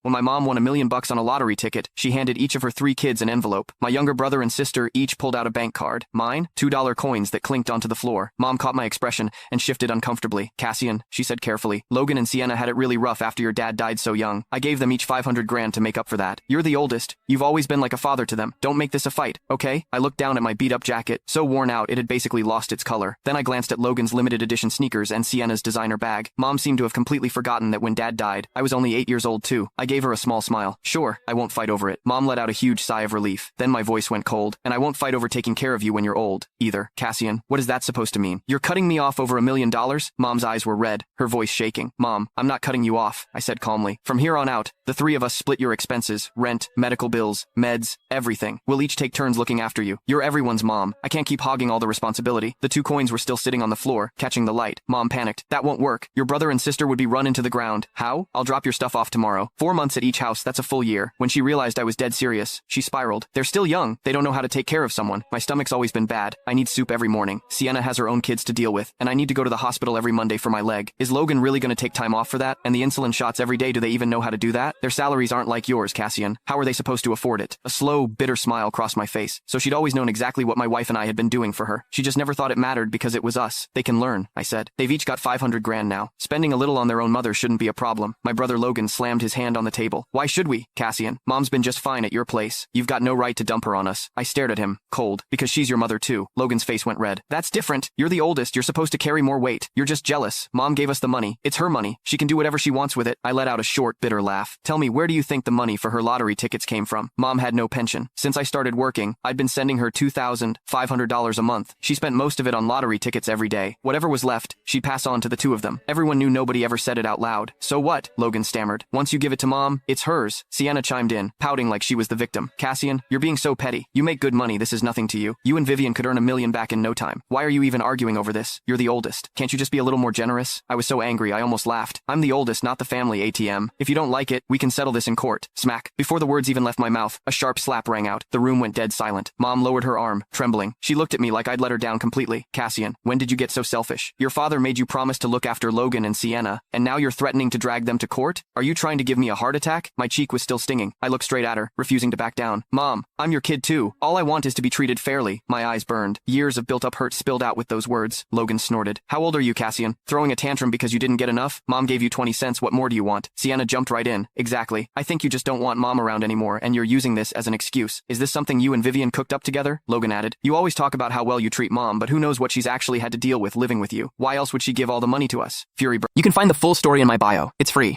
When my mom won $1 million on a lottery ticket, she handed each of her 3 kids an envelope. My younger brother and sister each pulled out a bank card. Mine, $2 coins that clinked onto the floor. Mom caught my expression and shifted uncomfortably. Cassian, she said carefully, Logan and Sienna had it really rough after your dad died so young. I gave them each 500 grand to make up for that. You're the oldest. You've always been like a father to them. Don't make this a fight, okay? I looked down at my beat-up jacket, so worn out it had basically lost its color. Then I glanced at Logan's limited edition sneakers and Sienna's designer bag. Mom seemed to have completely forgotten that when Dad died, I was only 8 years old too. I gave her a small smile. Sure, I won't fight over it. Mom let out a huge sigh of relief. Then my voice went cold. And I won't fight over taking care of you when you're old, either. Cassian, what is that supposed to mean? You're cutting me off over $1 million? Mom's eyes were red, her voice shaking. Mom, I'm not cutting you off, I said calmly. From here on out, the 3 of us split your expenses, rent, medical bills, meds, everything. We'll each take turns looking after you. You're everyone's mom. I can't keep hogging all the responsibility. The 2 coins were still sitting on the floor, catching the light. Mom panicked. That won't work. Your brother and sister would be run into the ground. How? I'll drop your stuff off tomorrow. 4 months at each house, that's a full year. When she realized I was dead serious, she spiraled. They're still young. They don't know how to take care of someone. My stomach's always been bad. I need soup every morning. Sienna has her own kids to deal with, and I need to go to the hospital every Monday for my leg. Is Logan really gonna take time off for that? And the insulin shots every day, do they even know how to do that? Their salaries aren't like yours, Cassian. How are they supposed to afford it? A slow, bitter smile crossed my face. So she'd always known exactly what my wife and I had been doing for her. She just never thought it mattered because it was us. They can learn, I said. They've each got 500 grand now. Spending a little on their own mother shouldn't be a problem. My brother Logan slammed his hand on the table. Why should we, Cassian? Mom's been just fine at your place. You've got no right to dump her on us. I stared at him, cold, because she's your mother too. Logan's face went red. That's different. You're the oldest. You're supposed to carry more weight. You're just jealous. Mom gave us the money. It's her money. She can do whatever she wants with it. I let out a short, bitter laugh. Tell me, where do you think the money for her lottery tickets came from? Mom had no pension. Since I started working, I'd been sending her $2,500 a month. She spent most of it on lottery tickets every day. Whatever was left, she'd pass on to the 2 of them. Everyone knew nobody ever said it out loud. So what? Logan stammered. Once you give it to Mom, it's hers. Sienna chimed in, pouting like she was the victim. Cassian, you're being so petty. You make good money. This is nothing to you. You and Vivian could earn $1 million back in no time. Why are you even arguing over this? You're the oldest. Can't you just be a little more generous? I was so angry I almost laughed. I'm the oldest, not the family ATM. If you don't like it, we can settle this in court. Smack. Before the words even left my mouth, a sharp slap rang out. The room went dead silent. Mom lowered her arm, trembling. She looked at me like I'd let her down completely. Cassian, when did you get so selfish? Your father made you promise to look after Logan and Sienna, and now you're threatening to drag them to court? Are you trying to give me a heart attack? My cheek was still stinging. I looked straight at her, refusing to back down. Mom, I'm your kid too. All I want is to be treated fairly. My eyes burned. Years of built-up hurt spilled out with those words. Logan snorted. How old are you, Cassian? Throwing a tantrum because you didn't get enough? Mom gave you 20 cents. What more do you want? Sienna jumped right in. Exactly. I think you just don't want Mom around anymore, and you're using this as an excuse. Is this something you and Vivian cooked up together? Logan added. You always talk about how well you treat Mom, but who knows what she's actually had to deal with living with you. Why else would she give all the money to us? Fury. You can find the full story in my bio. It's free.